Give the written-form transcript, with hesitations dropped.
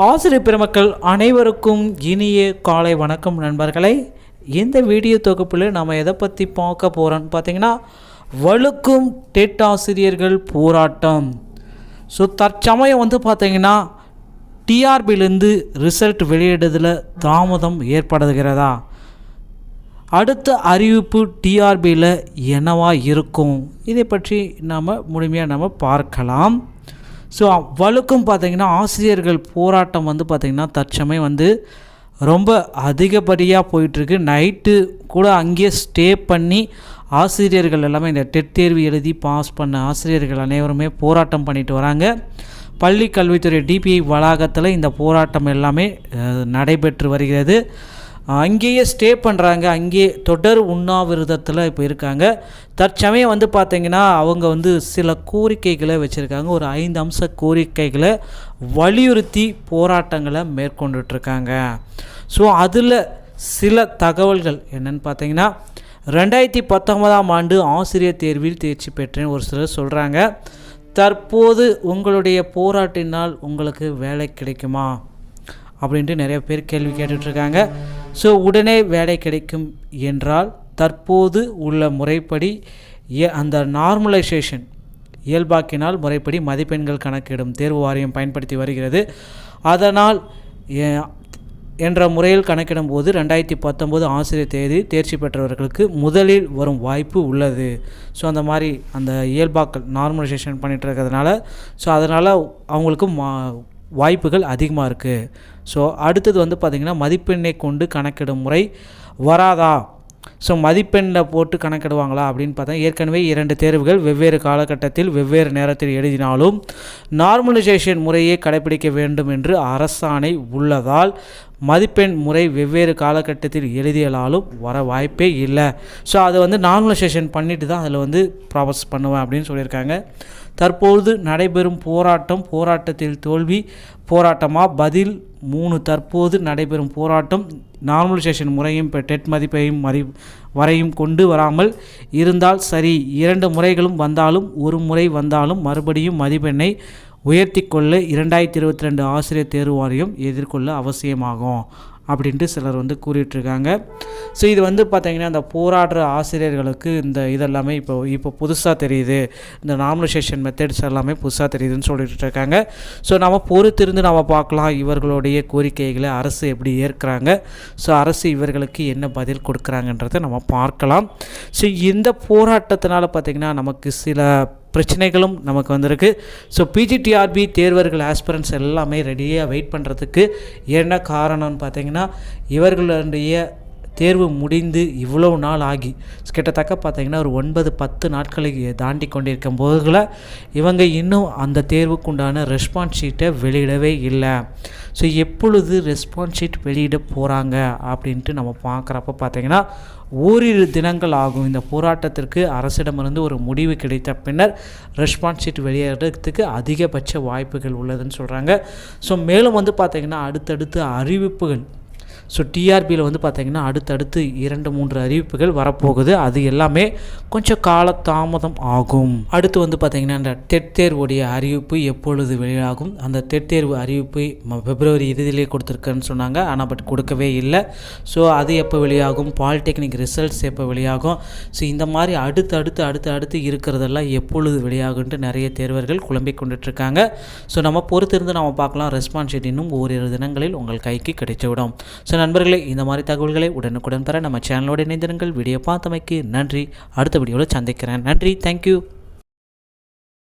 ஆசிரியர் பெருமக்கள் அனைவருக்கும் இனிய காலை வணக்கம் நண்பர்களே. இந்த வீடியோ தொகுப்பில் நம்ம எதை பற்றி பார்க்க போகிறோன்னு பார்த்தீங்கன்னா, வலுக்கும் டெட் ஆசிரியர்கள் போராட்டம். ஸோ தற்சமயம் பார்த்தீங்கன்னா டிஆர்பியிலேருந்து ரிசல்ட் வெளியிடுறதில் தாமதம் ஏற்படுகிறதா? அடுத்த அறிவிப்பு டிஆர்பியில் என்னவா இருக்கும்? இதை பற்றி நாம் முழுமையாக பார்க்கலாம். ஸோ வலுக்கும் பார்த்திங்கன்னா ஆசிரியர்கள் போராட்டம் பார்த்திங்கன்னா தற்சமயம் ரொம்ப அதிகப்படியாக போயிட்டுருக்கு. நைட்டு கூட அங்கேயே ஸ்டே பண்ணி ஆசிரியர்கள் எல்லாமே இந்த டெட் தேர்வு எழுதி பாஸ் பண்ண ஆசிரியர்கள் அனைவருமே போராட்டம் பண்ணிட்டு வராங்க. பள்ளி கல்வித்துறை டிபிஐ வளாகத்தில் இந்த போராட்டம் எல்லாமே நடைபெற்று வருகிறது. அங்கேயே ஸ்டே பண்ணுறாங்க, அங்கேயே தொடர் உண்ணாவிரதத்தில் இப்போ இருக்காங்க. தற்சமயம் பார்த்திங்கன்னா அவங்க சில கோரிக்கைகளை வச்சுருக்காங்க. ஒரு 5 அம்ச கோரிக்கைகளை வலியுறுத்தி போராட்டங்களை மேற்கொண்டுட்ருக்காங்க. ஸோ அதில் சில தகவல்கள் என்னென்னு பார்த்தீங்கன்னா, 2019ஆம் ஆண்டு ஆசிரியர் தேர்வில் தேர்ச்சி பெற்றேன்னு ஒரு சிலர் சொல்கிறாங்க. தற்போது உங்களுடைய போராட்டினால் உங்களுக்கு வேலை கிடைக்குமா அப்படின்ட்டு நிறைய பேர் கேள்வி கேட்டுட்ருக்காங்க. ஸோ உடனே வேலை கிடைக்கும் என்றால் தற்போது உள்ள முறைப்படி அந்த நார்மலைசேஷன் இயல்பாக்கினால் முறைப்படி மதிப்பெண்கள் கணக்கிடும் தேர்வு வாரியம் பயன்படுத்தி வருகிறது. அதனால் என்ற முறையில் கணக்கிடும் போது 2019 ஆசிரியர் தேர்ச்சி பெற்றவர்களுக்கு முதலில் வரும் வாய்ப்பு உள்ளது. ஸோ அந்த மாதிரி அந்த இயல்பாக்கல் நார்மலைசேஷன் பண்ணிகிட்டு இருக்கிறதுனால ஸோ அதனால் அவங்களுக்கு வாய்ப்புகள் அதிகமாக இருக்குது. ஸோ அடுத்தது பார்த்திங்கன்னா மதிப்பெண்ணை கொண்டு கணக்கிடும் முறை வராதா? ஸோ மதிப்பெண்ணை போட்டு கணக்கிடுவாங்களா அப்படின்னு பார்த்தா, ஏற்கனவே 2 தேர்வுகள் வெவ்வேறு காலகட்டத்தில் வெவ்வேறு நேரத்தில் எழுதினாலும் நார்மலைசேஷன் முறையை கடைபிடிக்க வேண்டும் என்று அரசாணை உள்ளதால் மதிப்பெண் முறை வெவ்வேறு காலகட்டத்தில் எழுதியலாலும் வர வாய்ப்பே இல்லை. ஸோ அதை நார்மலைசேஷன் பண்ணிட்டு தான் அதில் ப்ராசஸ் பண்ணுவேன் அப்படின்னு சொல்லியிருக்காங்க. தற்போது நடைபெறும் போராட்டத்தில் தோல்வி போராட்டமாக பதில் 3. தற்போது நடைபெறும் போராட்டம் நார்மலைசேஷன் முறையும் டெட் மதிப்பையும் வரையும் கொண்டு வராமல் இருந்தால் சரி. 2 முறைகளும் வந்தாலும் ஒரு முறை வந்தாலும் மறுபடியும் மதிப்பெண்ணை உயர்த்தி கொள்ள 2022 ஆசிரியர் தேர்வு வாரியம் எதிர்கொள்ள அவசியமாகும் அப்படின்ட்டு சிலர் கூறிட்டுருக்காங்க. ஸோ இது பார்த்திங்கன்னா இந்த போராடுற ஆசிரியர்களுக்கு இந்த இதெல்லாமே இப்போ புதுசாக தெரியுது, இந்த நார்மலைசேஷன் மெத்தட்ஸ் எல்லாமே புதுசாக தெரியுதுன்னு சொல்லிட்டு இருக்காங்க. ஸோ நம்ம பொறுத்திருந்து நம்ம பார்க்கலாம் இவர்களுடைய கோரிக்கைகளை அரசு எப்படி ஏற்கிறாங்க, ஸோ அரசு இவர்களுக்கு என்ன பதில் கொடுக்குறாங்கன்றதை நம்ம பார்க்கலாம். ஸோ இந்த போராட்டத்தினால் பார்த்திங்கன்னா நமக்கு சில பிரச்சனைகளும் நமக்கு வந்திருக்கு. ஸோ பிஜிடிஆர்பி தேர்வர்கள் ஆஸ்பிரன்ஸ் எல்லாமே ரெடியாக வெயிட் பண்ணுறதுக்கு என்ன காரணம்னு பார்த்தீங்கன்னா, இவர்களுடைய தேர்வு முடிந்து இவ்வளோ நாள் ஆகி கிட்டத்தட்ட பார்த்திங்கன்னா ஒரு 9-10 நாட்களை தாண்டி கொண்டிருக்கும் போதுல இவங்க இன்னும் அந்த தேர்வுக்குண்டான ரெஸ்பான்ஸ் ஷீட்டை வெளியிடவே இல்லை. ஸோ எப்பொழுது ரெஸ்பான்ஸ் ஷீட் வெளியிட போகிறாங்க அப்படின்ட்டு நம்ம பார்க்குறப்ப பார்த்திங்கன்னா ஓரிரு தினங்கள் ஆகும். இந்த போராட்டத்திற்கு அரசிடமிருந்து ஒரு முடிவு கிடைத்த பின்னர் ரெஸ்பான்ஸ் ஷீட் வெளியிடுறதுக்கு அதிகபட்ச வாய்ப்புகள் உள்ளதுன்னு சொல்கிறாங்க. ஸோ மேலும் பார்த்திங்கன்னா அடுத்தடுத்து அறிவிப்புகள் ஸோ டிஆர்பியில் பார்த்திங்கன்னா அடுத்தடுத்து 2-3 அறிவிப்புகள் வரப்போகுது. அது எல்லாமே கொஞ்சம் காலதாமதம் ஆகும். அடுத்து பார்த்திங்கன்னா இந்த டெட் தேர்வுடைய அறிவிப்பு எப்பொழுது வெளியாகும்? அந்த டெட் தேர்வு அறிவிப்பு பிப்ரவரி இறுதியிலே கொடுத்துருக்கேன்னு சொன்னாங்க, ஆனால் பட் கொடுக்கவே இல்லை. ஸோ அது எப்போ வெளியாகும்? பாலிடெக்னிக் ரிசல்ட்ஸ் எப்போ வெளியாகும்? ஸோ இந்த மாதிரி அடுத்து இருக்கிறதெல்லாம் எப்பொழுது வெளியாகுன்ட்டு நிறைய தேர்வர்கள் குழம்பிக் கொண்டுட்ருக்காங்க. ஸோ நம்ம பொறுத்திருந்து நம்ம பார்க்கலாம். ரெஸ்பான்ஸ் ஷீட் இன்னும் ஓரிரு தினங்களில் உங்கள் கைக்கு கிடைத்துவிடும். ஸோ நண்பர்களே, இந்த மாதிரி தகவல்களை உடனுக்குடன் தர நம்ம சேனலோடு இணைந்திருங்கள். வீடியோ பார்த்தமைக்கு நன்றி. அடுத்த வீடியோவில் சந்திக்கிறேன். நன்றி, தேங்க்யூ.